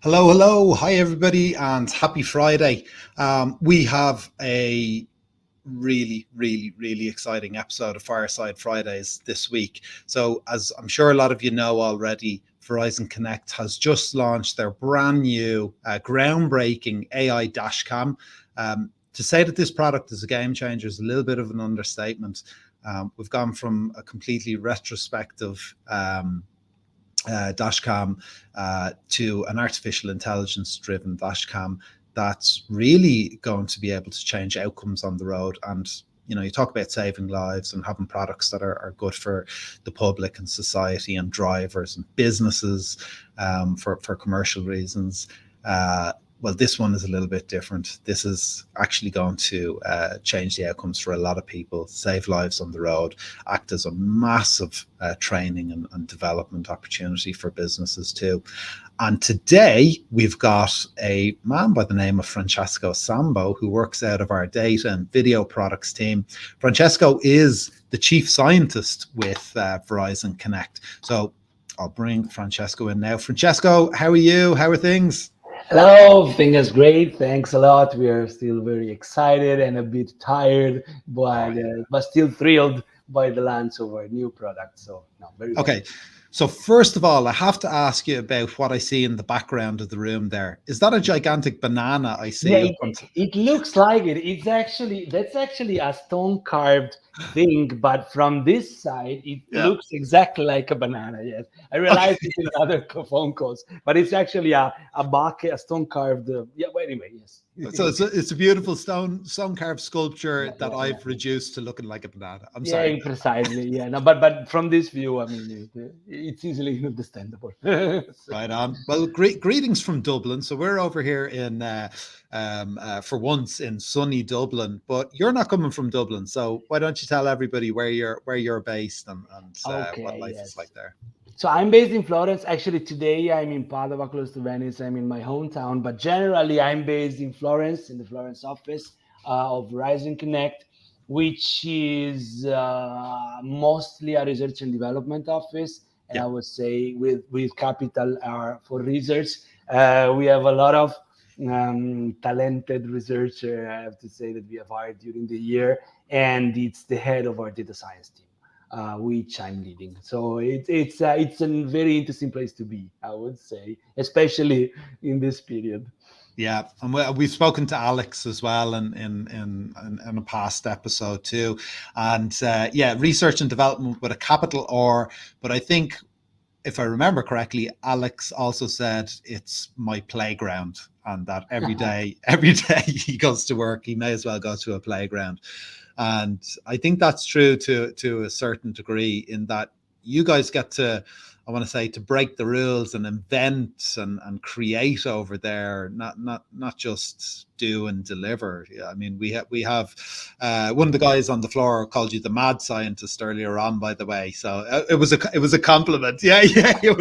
Hello, hello. Hi, everybody, and happy Friday. We have a really exciting episode of Fireside Fridays this week. So, as I'm sure a lot of you know already, Verizon Connect has just launched their brand new, groundbreaking AI Dashcam. To say that this product is a game changer is a little bit of an understatement. We've gone from a completely retrospective dashcam to an artificial intelligence driven dashcam that's really going to be able to change outcomes on the road. And you talk about saving lives and having products that are good for the public and society and drivers and businesses, for commercial reasons. Well, this one is a little bit different. This is actually going to change the outcomes for a lot of people, save lives on the road, act as a massive training and development opportunity for businesses too. And today we've got a man by the name of Francesco Sambo, who works out of our data and video products team. Francesco is the chief scientist with Verizon Connect. So I'll bring Francesco in now. Francesco, how are you? How are things? Hello, fingers great. Thanks a lot. We are still very excited and a bit tired, Oh, but still thrilled by the launch of our new product. So, no, very well. okay. So first of all, I have to ask you about what I see in the background of the room there. Is that a gigantic banana I Yeah, see up on? it looks like it. That's actually a stone carved thing, but from this side, it Yeah. looks exactly like a banana. Yes, I Okay. realized it in other phone calls, but it's actually a bucket, a stone carved. Yeah, well, anyway, yes. So it's a beautiful stone carved sculpture Yeah, that yeah, yeah. I've reduced to looking like a banana. I'm Yeah, sorry. precisely. Yeah, no, but from this view, I mean, it's easily understandable. So, Right on. Well, greetings from Dublin. So we're over here in, for once, in sunny Dublin. But you're not coming from Dublin, so why don't you tell everybody where you're based and what okay, life is like yes. there? So I'm based in Florence. Actually, today I'm in Padua, close to Venice. I'm in my hometown, but generally I'm based in Florence, in the Florence office of Verizon Connect, which is mostly a research and development office, and Yeah. I would say with capital for research. We have a lot of talented researcher. I have to say that we have hired during the year, and it's the head of our data science team, which I'm leading. So it's a very interesting place to be, I would say, especially in this period. Yeah, and we've spoken to Alex as well in a past episode too, and yeah, research and development with a capital R. But I think, if I remember correctly, Alex also said it's my playground, and that every day he goes to work, he may as well go to a playground. And I think that's true to a certain degree, in that you guys get to, I want to say, to break the rules and invent and create over there, not just do and deliver. Yeah, I mean, we have one of the guys on the floor called you the mad scientist earlier on, by the way. So it was a compliment. Yeah, yeah, it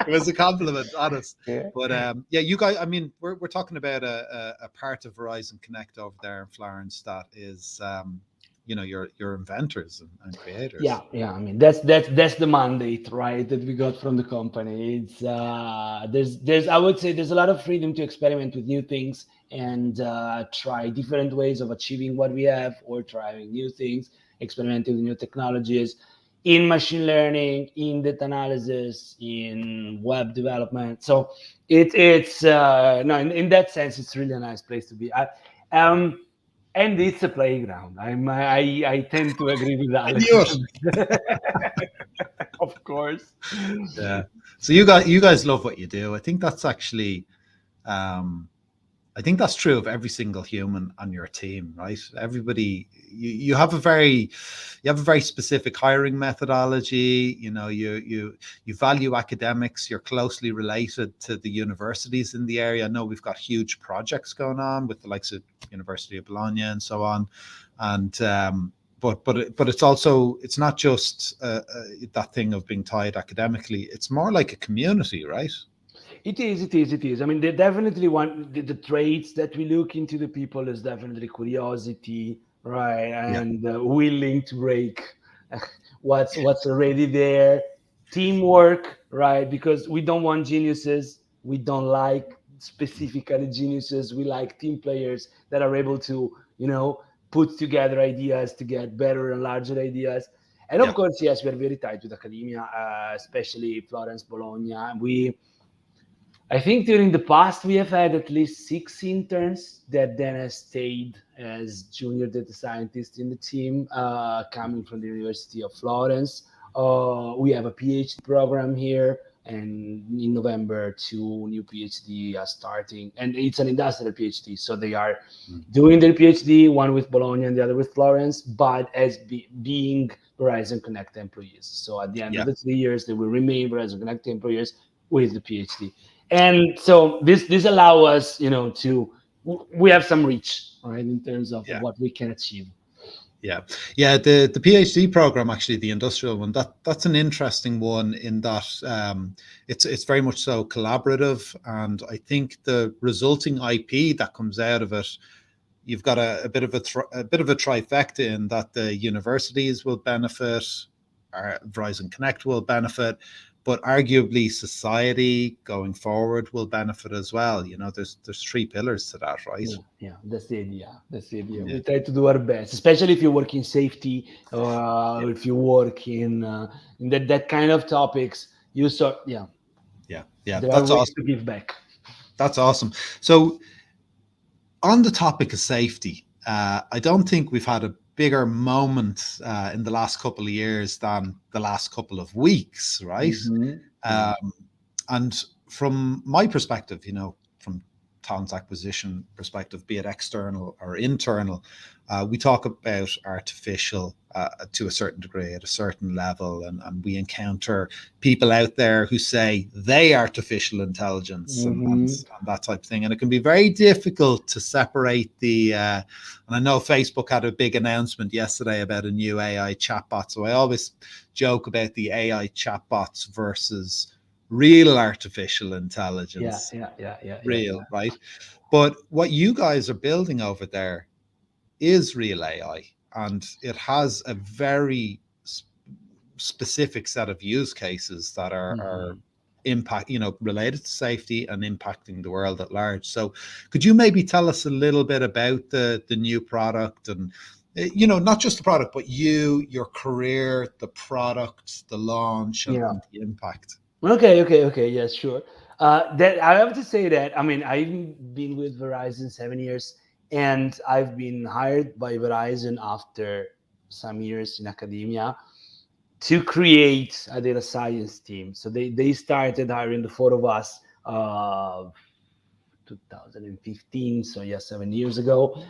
was a compliment, honest. Yeah. But yeah, you guys. I mean, we're talking about a part of Verizon Connect over there in Florence that is, your inventors and Yeah, creators. yeah. I mean, that's the mandate, right? That we got from the company. It's there's I would say there's a lot of freedom to experiment with new things and try different ways of achieving what we have, or trying new things, experimenting with new technologies in machine learning, in data analysis, in web development. So it's no, in that sense, it's really a nice place to be. Um, and it's a playground. I tend to agree with I Alex. knew it. Of course. Yeah. So you guys love what you do. Um, I think that's true of every single human on your team, right? Everybody, you have a very specific hiring methodology. You value academics. You're closely related to the universities in the area. I know we've got huge projects going on with the likes of University of Bologna and so on, and but it's not just that thing of being tied academically. It's more like a community, right? It is. I mean, they definitely want the traits that we look into the people is definitely curiosity, right, Yeah. and willing to break what's already there, teamwork, right, because we don't want geniuses. We don't like specifically geniuses. We like team players that are able to, put together ideas to get better and larger ideas. And of Yeah. course, yes, we're very tight with academia, especially Florence, Bologna. I think during the past we have had at least 6 interns that then has stayed as junior data scientists in the team, coming from the University of Florence. We have a PhD program here, and in November, 2 new PhD are starting, and it's an industrial PhD, so they are doing their PhD, one with Bologna and the other with Florence, but as being Verizon Connect employees. So at the end of Yeah. the 3 years, they will remain Verizon Connect employees with the PhD. And so this allow us, to we have some reach, right, in terms of Yeah. what we can achieve. Yeah, yeah. The PhD program, actually, the industrial one, that's an interesting one in that it's very much so collaborative, and I think the resulting IP that comes out of it, you've got a bit of a bit of a trifecta in that the universities will benefit, Verizon Connect will benefit, but arguably society going forward will benefit as well. There's 3 pillars to that, right? Yeah, that's the idea. That's the idea. Yeah, We try to do our best, especially if you work in safety, yeah, or if you work in that kind of topics. Yeah, yeah, yeah. there are That's ways to awesome. give back. That's awesome. So, on the topic of safety, I don't think we've had a bigger moment in the last couple of years than the last couple of weeks, right? Yeah, Um, and from my perspective, from talent acquisition perspective, be it external or internal, we talk about artificial to a certain degree at a certain level, and we encounter people out there who say they artificial intelligence and that type of thing, and it can be very difficult to separate the. And I know Facebook had a big announcement yesterday about a new AI chatbot, so I always joke about the AI chatbots versus real artificial yeah, intelligence, yeah, yeah, yeah, yeah, real, right? But what you guys are building over there is real AI, and it has a very specific set of use cases that are yeah. impact, related to safety and impacting the world at large. So could you maybe tell us a little bit about the new product, and not just the product, but your career, the product, the launch, Yeah. and the impact? Okay. Yes, sure. That I have to say that, I mean, I've been with Verizon 7 years, and I've been hired by Verizon after some years in academia to create a data science team. So they started hiring the 4 of us, 2015. So yeah, 7 years ago.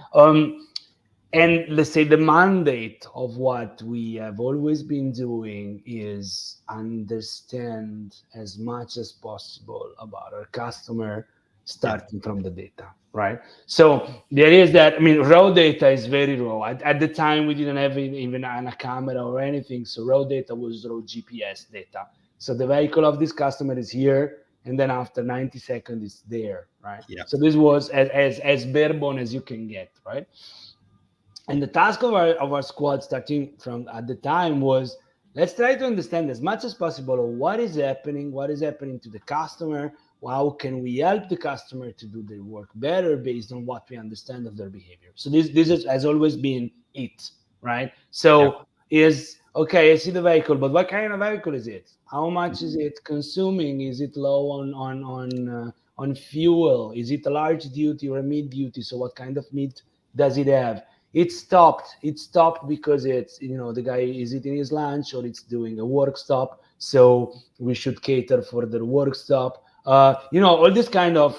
And let's say the mandate of what we have always been doing is understand as much as possible about our customer, Yeah, starting from the data, right? So the idea is that, I mean, raw data is very raw. At the time, we didn't have even a camera or anything, so raw data was raw GPS data. So the vehicle of this customer is here, and then after 90 seconds it's there, right? yeah, So this was as bare bone as you can get, right? And the task of our squad, starting from at the time, was, let's try to understand as much as possible what is happening to the customer, how can we help the customer to do their work better based on what we understand of their behavior. So has always been it, right? yeah, So is okay, I see the vehicle, but what kind of vehicle is it? How much is mhm, it consuming? Is it low on fuel? Is it a large duty or a mid duty? So what kind of mid does it have? It stopped because it's, the guy is eating his lunch, or it's doing a work stop, so we should cater for the work stop. All this kind of,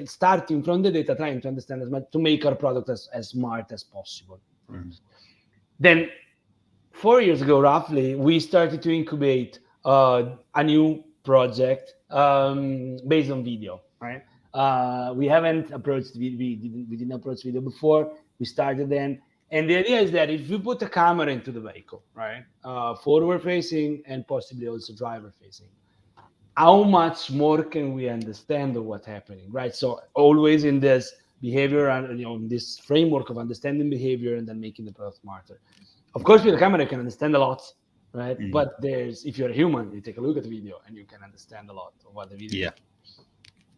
starting from the data, trying to understand as much to make our product as smart as possible. mhm, Then 4 years ago, roughly, we started to incubate a new project, based on video, right? We haven't approached, we didn't approach video before. We started then. And the idea is that if you put a camera into the vehicle, right, forward facing and possibly also driver facing, how much more can we understand of what's happening, right? So always in this behavior and, in this framework of understanding behavior and then making the product smarter. Of course, with a camera, you can understand a lot, right? mhm. But if you're a human, you take a look at the video and you can understand a lot of what the video Yeah, is.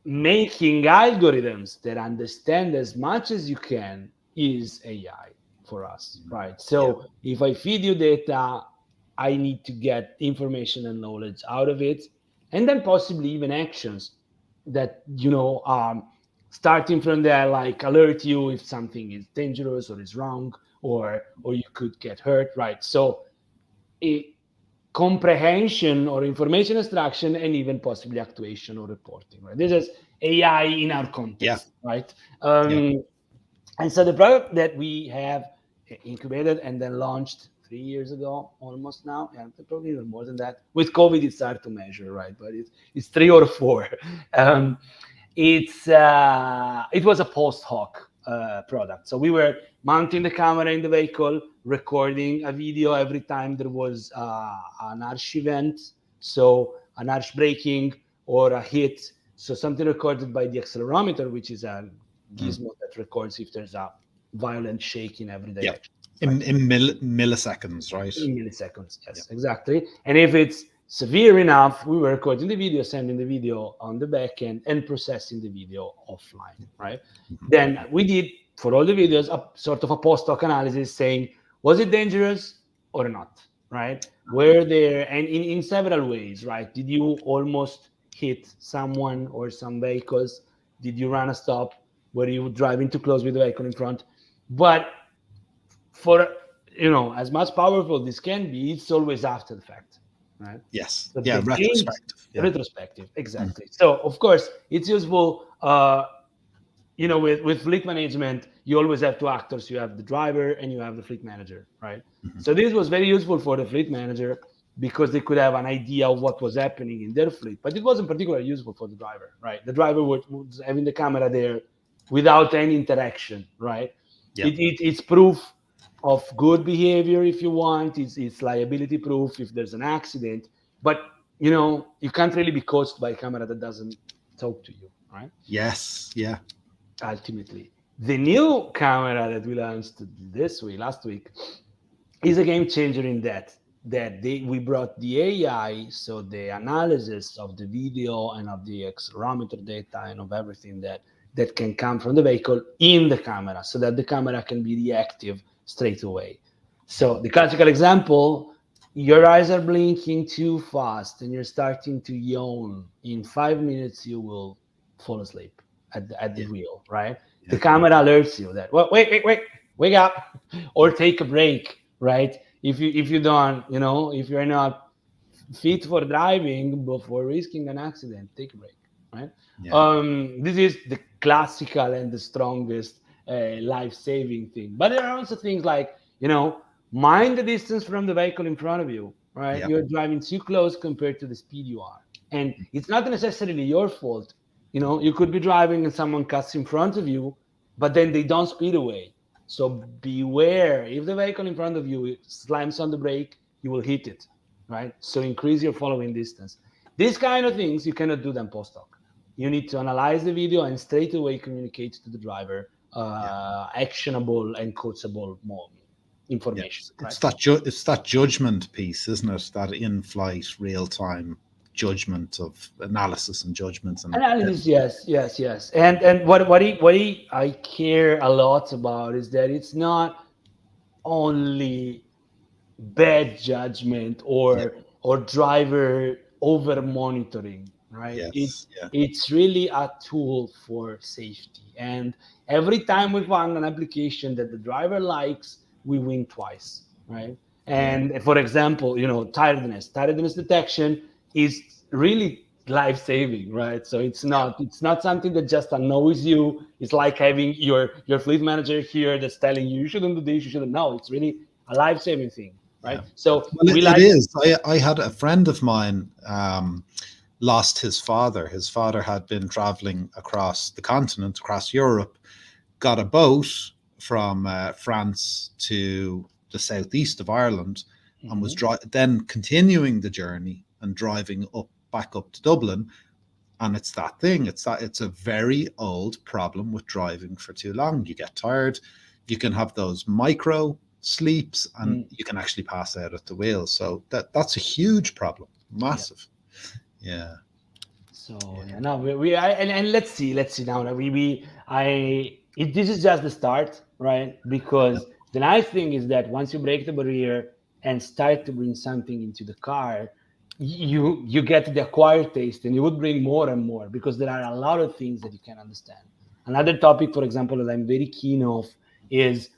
making algorithms that understand as much as you can is AI for us, right? So if I feed you data, I need to get information and knowledge out of it, and then possibly even actions that, starting from there, like alert you if something is dangerous or is wrong, or you could get hurt, right? So it, comprehension or information extraction, and even possibly actuation or reporting, right? This is AI in our Yeah. context, right? Yeah. And so the product that we have incubated and then launched 3 years ago, almost now, and probably even more than that. With COVID, it's hard to measure, right? But it's 3 or 4. Um, it was a post hoc product. So we were mounting the camera in the vehicle, recording a video every time there was an arch event, so an arch braking or a hit. So something recorded by the accelerometer, which is a gizmo that records if there's a violent shake in every Yeah. direction. In milliseconds, right? In milliseconds, yes, exactly. And if it's severe enough, we were recording the video, sending the video on the back end, and processing the video offline, right? Then we did, for all the videos, a sort of a post hoc analysis saying, was it dangerous or not, right? Were there, and in several ways, right? Did you almost hit someone or some vehicles? Did you run a stop? Were you driving too close with the vehicle in front? But for, as much powerful this can be, it's always after the fact, right? Yes. So Yeah. the gains, Retrospective. Yeah. retrospective, exactly. So of course it's useful. With fleet management, you always have two actors. You have the driver and you have the fleet manager, right? So this was very useful for the fleet manager because they could have an idea of what was happening in their fleet, but it wasn't particularly useful for the driver, right? The driver was having the camera there without any interaction, right? Yeah. It's proof of good behavior if you want. It's liability proof if there's an accident, but you can't really be coached by a camera that doesn't talk to you, right? Yes. Yeah. Ultimately, the new camera that we launched last week, is a game changer in that we brought the AI, so the analysis of the video and of the accelerometer data and of everything that can come from the vehicle in the camera, so that the camera can be reactive straight away. So the classical example, your eyes are blinking too fast and you're starting to yawn. In 5 minutes, you will fall asleep at the wheel, right? The camera alerts you that, well, wait, wake up, or take a break, right? If you don't, if you're not fit for driving before risking an accident, take a break, right? This is the classical and the strongest life-saving thing. But there are also things like, mind the distance from the vehicle in front of you, right? Yeah. You're driving too close compared to the speed you are. And it's not necessarily your fault. You could be driving and someone cuts in front of you, but then they don't speed away. So beware. If the vehicle in front of you slams on the brake, you will hit it, right? So increase your following distance. These kind of things, you cannot do them post hoc. You need to analyze the video and straight away communicate to the driver actionable and coachable information. Yeah. Right? It's that judgment piece, isn't it? That in-flight, real-time judgment of analysis and judgments and Analysis, yes. And what I care a lot about is that it's not only bad judgment or driver over monitoring, right? yes. Yeah. It's really a tool for safety. And every time we find an application that the driver likes, we win twice, right? And for example, tiredness detection is really life saving, right? So it's not something that just annoys you. It's like having your fleet manager here that's telling you shouldn't do this, you shouldn't. No, it's really a life saving thing, right? So well, it is. I had a friend of mine lost his father. His father had been traveling across the continent, across Europe, got a boat from France to the southeast of Ireland, and was then continuing the journey and driving back up to Dublin. And it's that thing. It's a very old problem with driving for too long. You get tired. You can have those micro sleeps, and you can actually pass out at the wheel. So that's a huge problem, massive. Yeah. So yeah, no, and let's see now. This is just the start, right? Because the nice thing is that once you break the barrier and start to bring something into the car, you get the acquired taste, and you would bring more and more because there are a lot of things that you can understand. Another topic, for example, that I'm very keen of is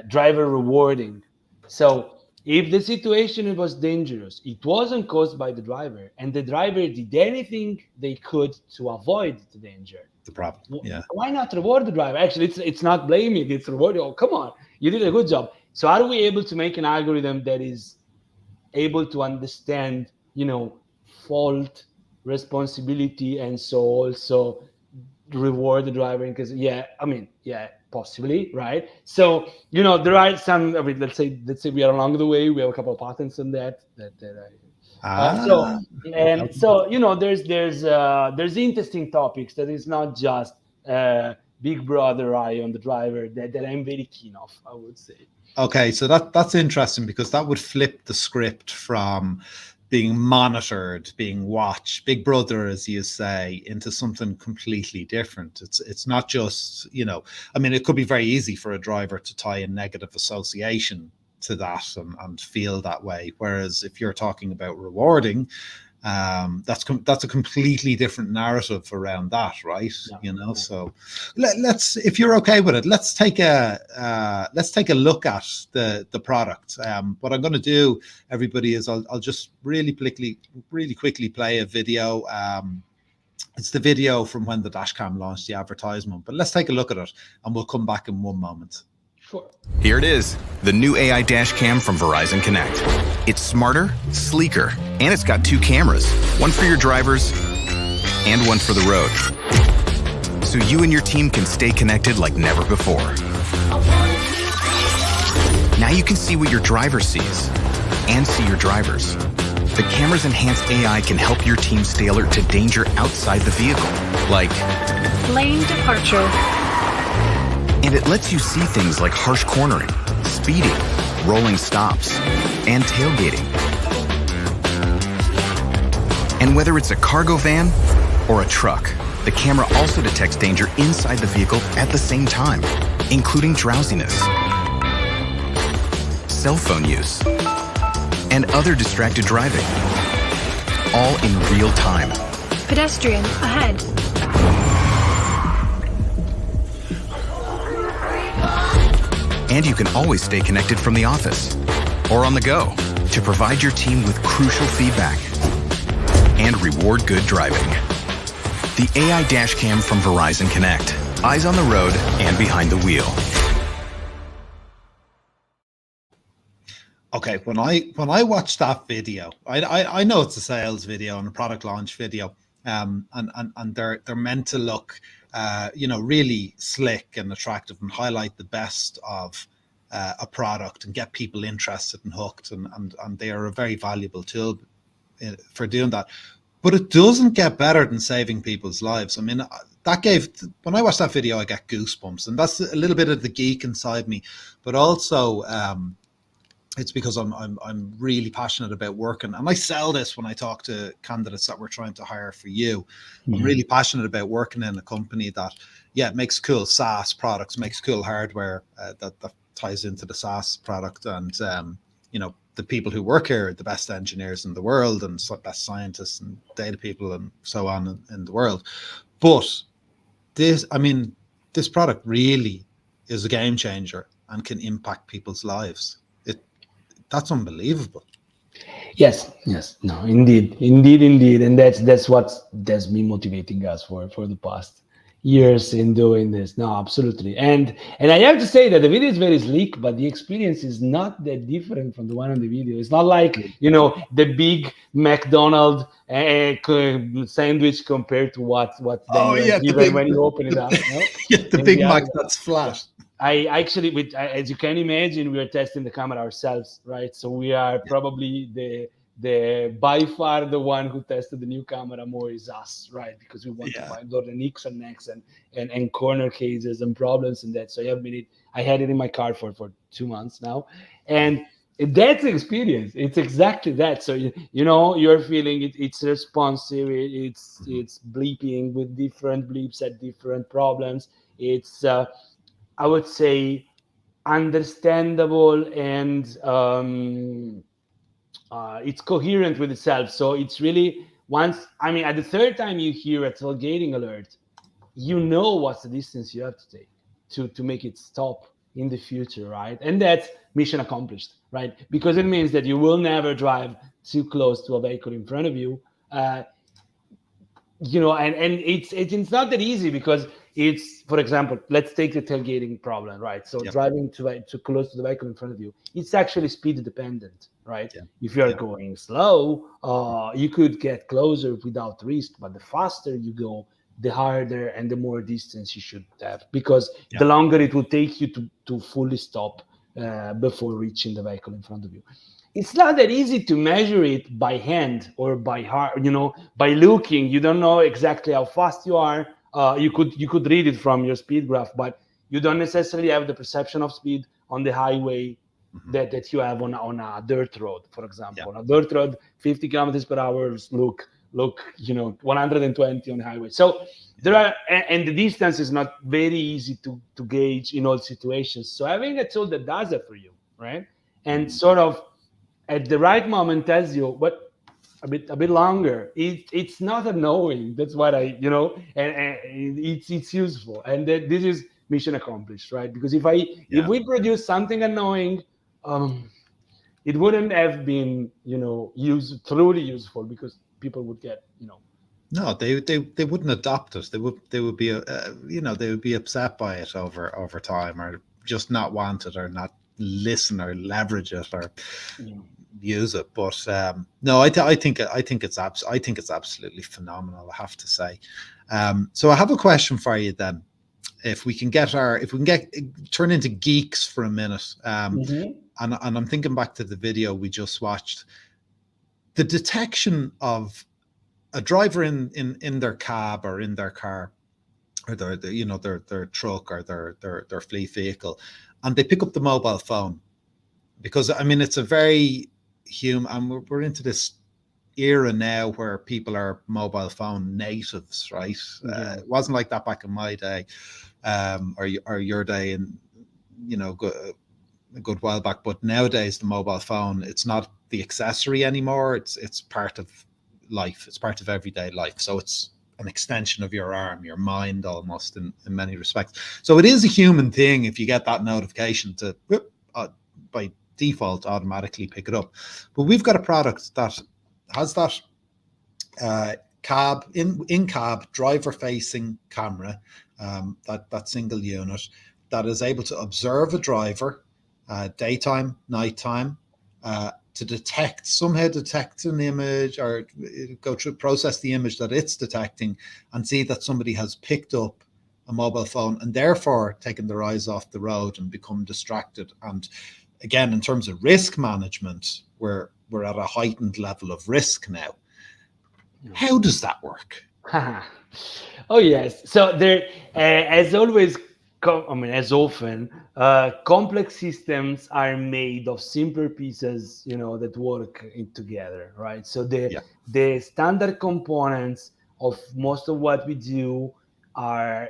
driver rewarding. So if the situation was dangerous, it wasn't caused by the driver, and the driver did anything they could to avoid the danger. The problem. Yeah. Why not reward the driver? Actually, it's not blaming; it's rewarding. Oh, come on, you did a good job. So, are we able to make an algorithm that is able to understand, fault, responsibility, and so also reward the driver? Because possibly, right? So there are some. I mean, let's say we are along the way. We have a couple of patents on that. So and so there's interesting topics that is not just big brother eye on the driver that I'm very keen of, I would say. Okay, so that's interesting because that would flip the script from being monitored, being watched, Big Brother, as you say, into something completely different. It's not just, I mean, it could be very easy for a driver to tie a negative association to that and feel that way. Whereas if you're talking about rewarding, that's a completely different narrative around that, right? Yeah. So let's, if you're okay with it, let's take a look at the product. What I'm going to do, everybody, is I'll just really quickly play a video. It's the video from when the Dashcam launched the advertisement, but let's take a look at it and we'll come back in one moment. Sure. Here it is, the new AI Dashcam from Verizon Connect. It's smarter, sleeker, and it's got 2 cameras, one for your drivers and one for the road. So you and your team can stay connected like never before. Now you can see what your driver sees and see your drivers. The camera's enhanced AI can help your team stay alert to danger outside the vehicle, like lane departure. And it lets you see things like harsh cornering, speeding, rolling stops, and tailgating. And whether it's a cargo van or a truck, the camera also detects danger inside the vehicle at the same time, including drowsiness, cell phone use, and other distracted driving, all in real time. Pedestrian ahead. And you can always stay connected from the office or on the go to provide your team with crucial feedback and reward good driving. The AI Dashcam from Verizon Connect. Eyes on the road and behind the wheel. Okay, when I watched that video, I know it's a sales video and a product launch video, and they're meant to look really slick and attractive and highlight the best of a product and get people interested and hooked, and they are a very valuable tool for doing that. But it doesn't get better than saving people's lives. I mean, when I watched that video, I get goosebumps, and that's a little bit of the geek inside me, but also it's because I'm really passionate about working, and I sell this when I talk to candidates that we're trying to hire for you. Mm-hmm. I'm really passionate about working in a company that, makes cool SaaS products, makes cool hardware that ties into the SaaS product, and the people who work here are the best engineers in the world and best scientists and data people and so on in the world. But this product really is a game changer and can impact people's lives. That's unbelievable. Yes, no, indeed, and that's been motivating us for the past years in doing this. No, absolutely, and I have to say that the video is very sleek, but the experience is not that different from the one on the video. It's not like the big McDonald's sandwich compared to what then when you open it up. The Big Mac that's flat. I actually, as you can imagine, we are testing the camera ourselves, right? So we are probably the by far the one who tested the new camera more is us, right? Because we want to find all the nicks and necks and corner cases and problems and that. So I had it in my car for 2 months now, and That's the experience. It's exactly that. So you're feeling it, it's responsive. It's bleeping with different bleeps at different problems. It's I would say understandable, and it's coherent with itself. So it's really once. I mean, at the third time you hear a tailgating alert, you know what's the distance you have to take to make it stop in the future, right? And that's mission accomplished, right? Because it means that you will never drive too close to a vehicle in front of you. uh, and it's not that easy, because it's, for example, let's take the tailgating problem, right? So Yep. driving too close to the vehicle in front of you, it's actually speed dependent, right? Yeah. If you're Yeah. going slow, you could get closer without risk, but the faster you go, the harder and the more distance you should have, because Yeah. the longer it will take you to fully stop before reaching the vehicle in front of you. It's not that easy to measure it by hand or by heart, by looking. You don't know exactly how fast you are. You could read it from your speed graph, but you don't necessarily have the perception of speed on the highway Mhm. that you have on a dirt road, for Yeah. example. On a dirt road, 50 kilometers per hour look 120 on the highway. So there are, and the distance is not very easy to gauge in all situations. So having a tool that does that for you, right, and sort of at the right moment tells you what a bit longer. It's not annoying. That's what and it's useful, and this is mission accomplished, right? Because if Yeah. we produce something annoying, it wouldn't have been truly useful, because people would get No, they wouldn't adopt it. They would be they would be upset by it over time, or just not want it, or not listen, or leverage it, or use it. But no, I think it's absolutely phenomenal, I have to say. So I have a question for you then. If we can get turn into geeks for a minute, and I'm thinking back to the video we just watched, the detection of a driver in their cab, or in their car, or their truck, or their fleet vehicle, and they pick up the mobile phone, because I mean it's a very human, and we're into this era now where people are mobile phone natives, right? Yeah. It wasn't like that back in my day, or your day, and a good while back. But nowadays, the mobile phone, it's not the accessory anymore. It's part of life. It's part of everyday life. So it's an extension of your arm, your mind, almost, in many respects. So it is a human thing if you get that notification to by default automatically pick it up. But we've got a product that has that cab in cab driver facing camera, that single unit, that is able to observe a driver, daytime, nighttime, to somehow detect an image, or go through process the image that it's detecting, and see that somebody has picked up a mobile phone, and therefore taken their eyes off the road and become distracted. And again, in terms of risk management, we're at a heightened level of risk now. How does that work? Oh yes. So there, as always, as often, complex systems are made of simpler pieces, that work together, right? So Yeah. the standard components of most of what we do are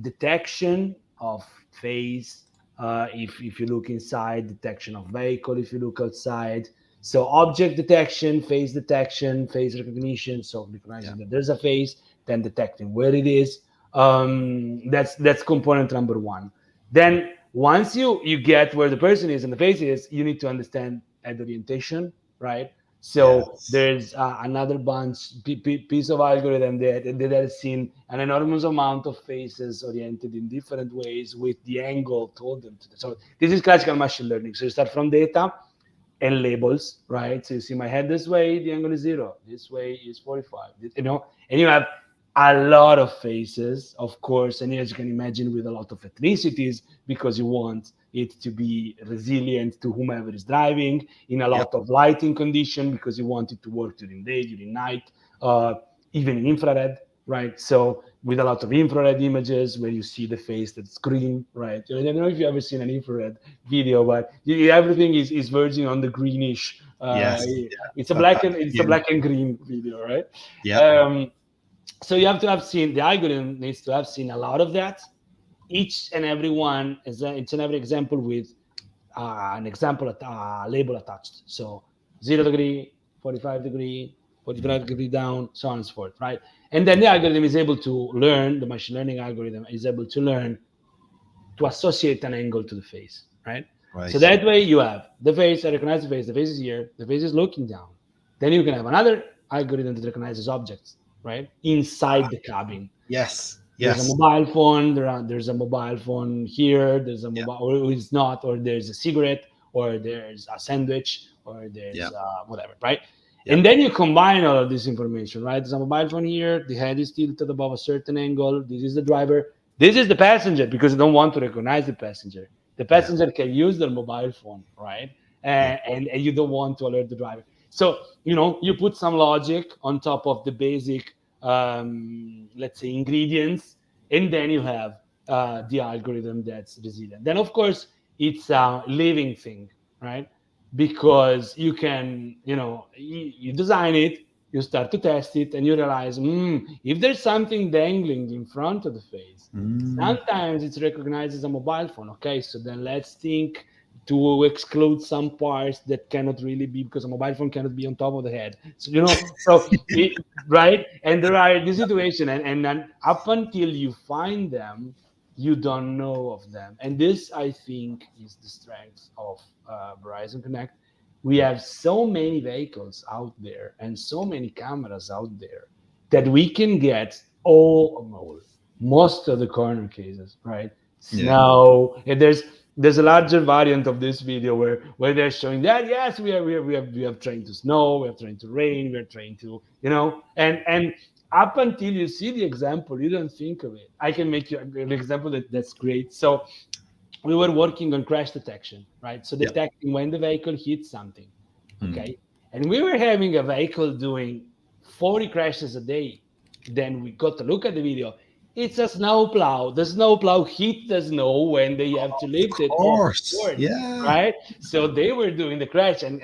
detection of face. If you look inside, detection of vehicle. If you look outside, so object detection, face detection, face recognition. So recognizing that there's a face, then detecting where it is. That's component number one. Then once you get where the person is and the face is, you need to understand head orientation, right? So Yes. there's another piece of algorithm that has seen an enormous amount of faces oriented in different ways with the angle told them to. So this is classical machine learning. So you start from data and labels, right? So you see my head this way, the angle is 0. This way is 45. And you have a lot of faces, of course, and as you can imagine, with a lot of ethnicities, because you want it to be resilient to whomever is driving, in a Yep. lot of lighting condition, because you want it to work during day, during night, even in infrared. right? So with a lot of infrared images where you see the face that's green, right? I don't know if you've ever seen an infrared video, but everything is verging on the greenish. Yes. It's a That, it's a black and green video, right? yeah. So you have to have seen, the algorithm needs to have seen a lot of that. Each and every one is each and every example with an example label attached. So 0 degree, 45 degree, 45 degree down, so on and so forth, right? And then the algorithm is able to learn, the machine learning algorithm is able to learn to associate an angle to the face, right? Right. So that way you have the face, I recognize the face is here, the face is looking down. Then you can have another algorithm that recognizes objects, right? Inside the cabin. Yes. There's a Yes. mobile phone. There's a mobile phone here. There's a Yeah. mobile, or it's not, or there's a cigarette, or there's a sandwich, or there's Yeah. whatever, right? Yeah. And then you combine all of this information, right? There's a mobile phone here. The head is tilted above a certain angle. This is the driver. This is the passenger, because you don't want to recognize the passenger. The passenger can use their mobile phone, right? And you don't want to alert the driver. So, you put some logic on top of the basic, let's say, ingredients, and then you have the algorithm that's resilient. Then, of course, it's a living thing, right? Because you can, you design it, you start to test it, and you realize, if there's something dangling in front of the face, sometimes it's recognized as a mobile phone. Okay, so then let's think to exclude some parts that cannot really be, because a mobile phone cannot be on top of the head. So, right? And there are this situation, and then up until you find them, you don't know of them. And this, I think, is the strength of Verizon Connect. We have so many vehicles out there and so many cameras out there that we can get most of the corner cases, right? Snow, and there's a larger variant of this video where they're showing that, yes, we have trained to snow, we have trained to rain, we are trained to, and up until you see the example, you don't think of it. I can make you an example that's great. So we were working on crash detection, right? So detecting when the vehicle hits something, okay? And we were having a vehicle doing 40 crashes a day. Then we got to look at the video. It's a snowplow. The snowplow hit the snow when they have to lift it off the board, right? So they were doing the crash, and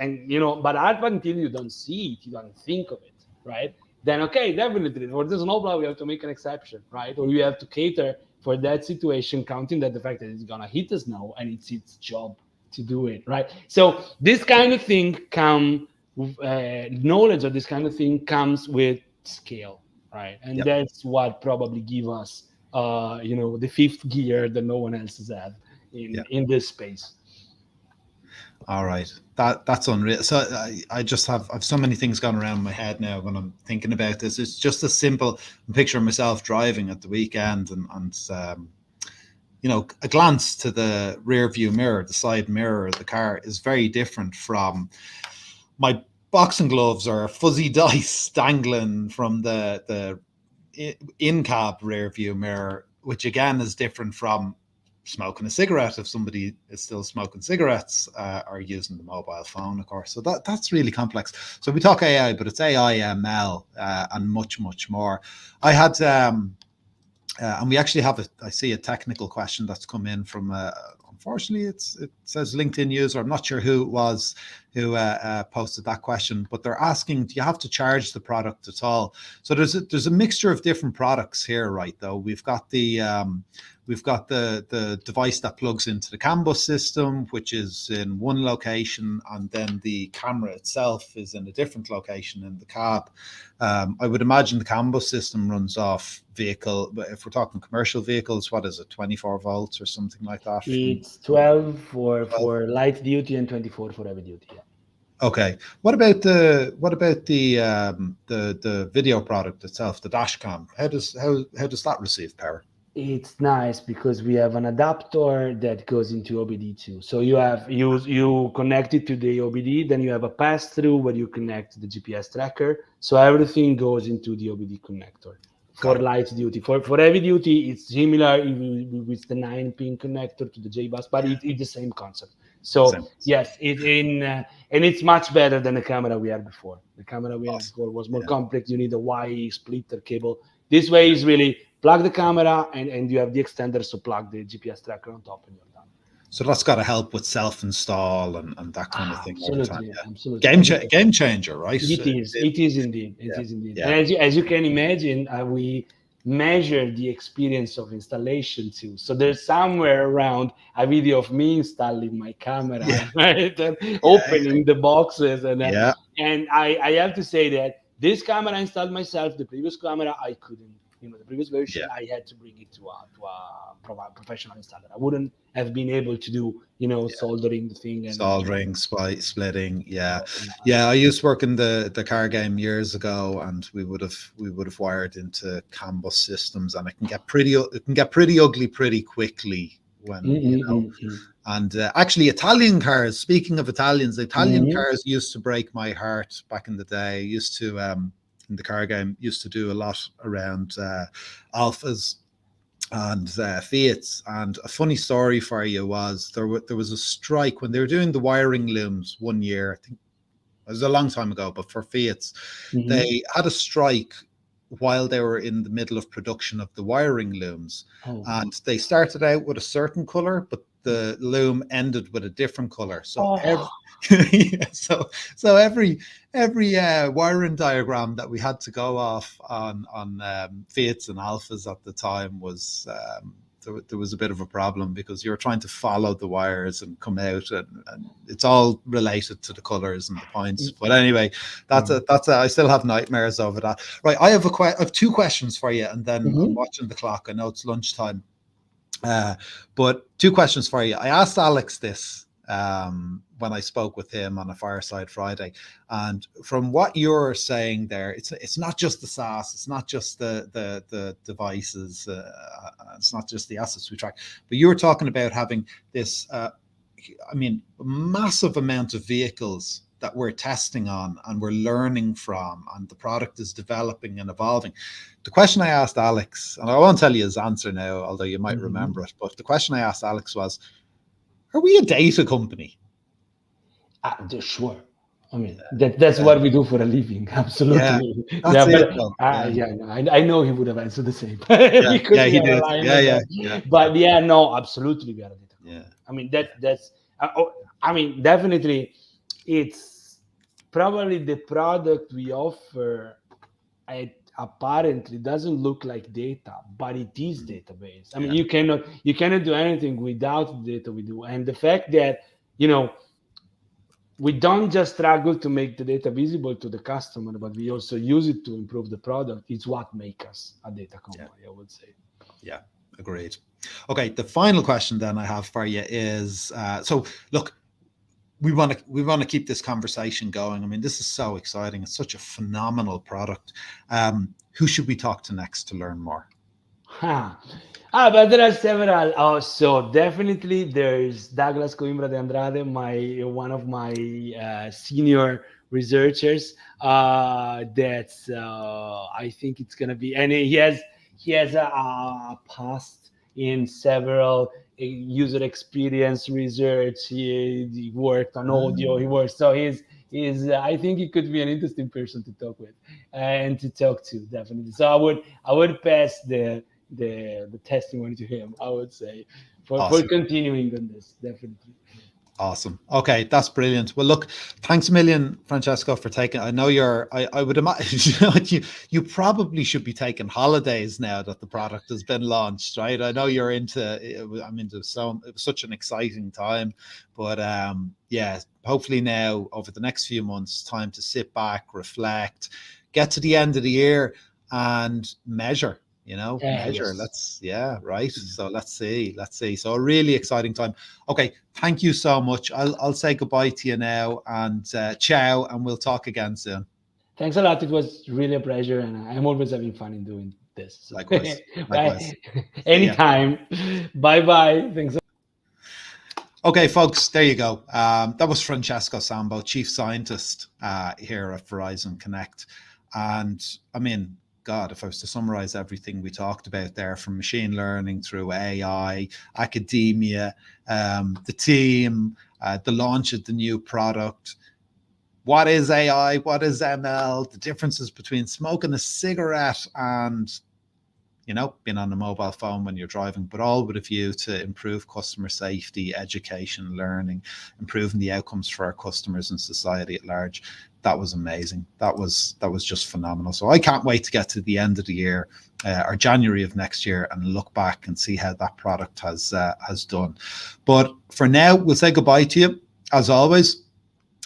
but up until you don't see it, you don't think of it, right? Then okay, definitely for the snowplow, we have to make an exception, right? Or you have to cater for that situation, counting that the fact that it's gonna hit the snow and it's its job to do it, right? So this kind of thing knowledge of this kind of thing comes with scale, right? And that's what probably give us, the fifth gear that no one else has had in this space. All right, that's unreal. So I just have so many things going around my head now when I'm thinking about this. It's just as simple. I'm picturing myself driving at the weekend, and a glance to the rear view mirror, the side mirror of the car, is very different from my boxing gloves or fuzzy dice dangling from the in-cab rear view mirror, which again is different from smoking a cigarette if somebody is still smoking cigarettes, or using the mobile phone, of course. So that's really complex. So we talk AI, but it's AI, ML, and much more. I had and we actually have I see a technical question that's come in from unfortunately it says LinkedIn user. I'm not sure who it was who posted that question, but they're asking, do you have to charge the product at all? So there's a mixture of different products here, right? Though we've got the device that plugs into the CAN bus system, which is in one location, and then the camera itself is in a different location in the cab. I would imagine the CAN bus system runs off vehicle, but if we're talking commercial vehicles, what is it, 24 volts or something like that? It's 12 for light duty and 24 for heavy duty. Yeah. Okay. What about the video product itself, the Dashcam? How does that receive power? It's nice because we have an adapter that goes into OBD2. So you connect it to the OBD, then you have a pass through where you connect to the GPS tracker. So everything goes into the OBD connector for light duty. For heavy duty, it's similar with the 9-pin connector to the JBus, but it's the same concept. So yes, and it's much better than the camera we had before. The camera we had before was more complex. You need a Y splitter cable. This way is really plug the camera and you have the extender, so plug the GPS tracker on top and you're done. So that's got to help with self-install and that kind of thing over time. Absolutely, Yeah. absolutely. Game changer, right? It is indeed. It Yeah. is indeed. Yeah. And as you can imagine, we measure the experience of installation too. So there's somewhere around a video of me installing my camera, Yeah. right, and opening the boxes, and Yeah. and I have to say that this camera I installed myself. The previous camera I couldn't. The previous version Yeah. I had to bring it to a professional installer. I wouldn't have been able to do soldering the thing and Soldering, splitting. Yeah. I used to work in the car game years ago, and we would have wired into CAN bus systems, and it can get pretty ugly pretty quickly when And actually, Italian cars. Speaking of Italians, Italian cars used to break my heart back in the day. I used to in the car game used to do a lot around Alphas and Fiats. And a funny story for you was there was a strike when they were doing the wiring looms one year. I think it was a long time ago, but for Fiats, they had a strike while they were in the middle of production of the wiring looms. And they started out with a certain color, but the loom ended with a different color. So every wiring diagram that we had to go off on Fiats and Alphas at the time was there was a bit of a problem, because you're trying to follow the wires and come out, and it's all related to the colors and the points. But anyway, that's I still have nightmares over that. Right, I have two questions for you, and then I'm watching the clock. I know it's lunchtime, but two questions for you. I asked Alex this when I spoke with him on a Fireside Friday, and from what you're saying there, it's not just the SaaS, it's not just the devices, it's not just the assets we track, but you were talking about having this, massive amount of vehicles that we're testing on and we're learning from, and the product is developing and evolving. The question I asked Alex, and I won't tell you his answer now, although you might remember it, but the question I asked Alex was, are we a data company? Sure. I mean, that's what we do for a living. Absolutely. I know he would have answered the same. Because he did. But no, absolutely, we are a data company. Yeah. I mean, that's. Definitely, it's probably the product we offer. Apparently doesn't look like data, but it is database. I mean, you cannot do anything without the data we do, and the fact that we don't just struggle to make the data visible to the customer, but we also use it to improve the product. It's what makes us a data company, I would say. Yeah, agreed. Okay, the final question then I have for you is, so look, we want to keep this conversation going. I mean, this is so exciting. It's such a phenomenal product. Who should we talk to next to learn more? But there are several. So definitely there's Douglas Coimbra de Andrade, one of my senior researchers. That's I think it's gonna be, and he has a past in several user experience research. He worked on audio. He worked, so he's I think he could be an interesting person to talk with and to talk to, definitely. So I would pass the testimony to him, I would say, for continuing on this, definitely. Awesome. Okay, that's brilliant. Well, look, thanks a million, Francesco, for taking. I know I would imagine you probably should be taking holidays now that the product has been launched, right? I know you're into. It was such an exciting time, but hopefully now over the next few months, time to sit back, reflect, get to the end of the year, and measure. Measure. Yes. So let's see. So a really exciting time. Okay, thank you so much. I'll say goodbye to you now, and ciao, and we'll talk again soon. Thanks a lot. It was really a pleasure, and I'm always having fun in doing this. So. Likewise. Anytime. Bye. Thanks. Okay, folks, there you go. That was Francesco Sambo, Chief Scientist here at Verizon Connect. And I mean, God, if I was to summarize everything we talked about there, from machine learning through AI, academia, the team, the launch of the new product, what is AI, what is ML, the differences between smoking a cigarette and being on a mobile phone when you're driving, but all with a view to improve customer safety, education, learning, improving the outcomes for our customers and society at large. That was amazing. That was just phenomenal. So I can't wait to get to the end of the year or January of next year and look back and see how that product has done. But for now, we'll say goodbye to you. As always,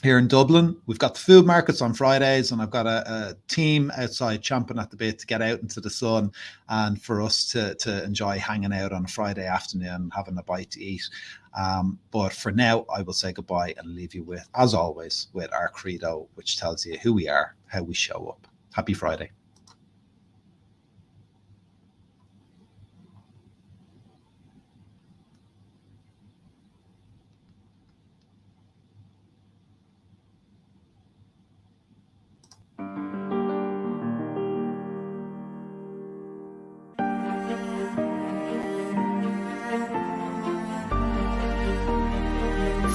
here in Dublin, we've got the food markets on Fridays, and I've got a team outside champing at the bit to get out into the sun and for us to enjoy hanging out on a Friday afternoon, having a bite to eat. But for now, I will say goodbye and leave you with, as always, with our credo, which tells you who we are, how we show up. Happy Friday.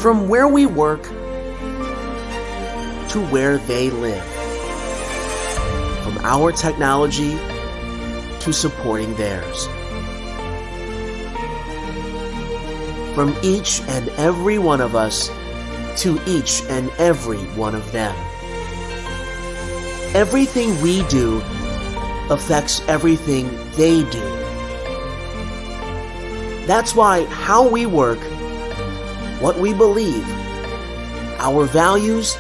From where we work to where they live. From our technology to supporting theirs. From each and every one of us to each and every one of them. Everything we do affects everything they do. That's why how we work, what we believe, our values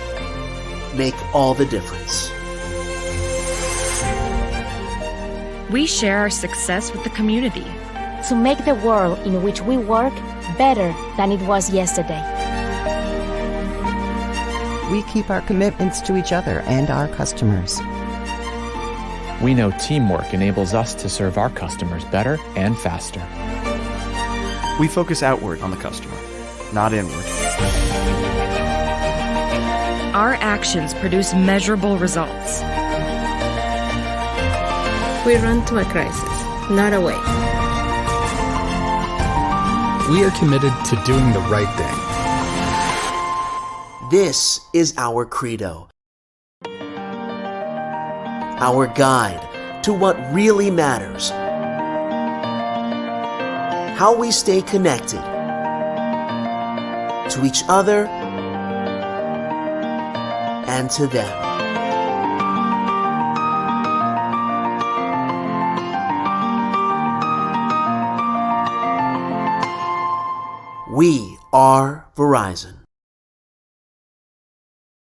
make all the difference. We share our success with the community to make the world in which we work better than it was yesterday. We keep our commitments to each other and our customers. We know teamwork enables us to serve our customers better and faster. We focus outward on the customer, not inward. Our actions produce measurable results. We run to a crisis, not away. We are committed to doing the right thing. This is our credo. Our guide to what really matters. How we stay connected to each other and to them. We are Verizon.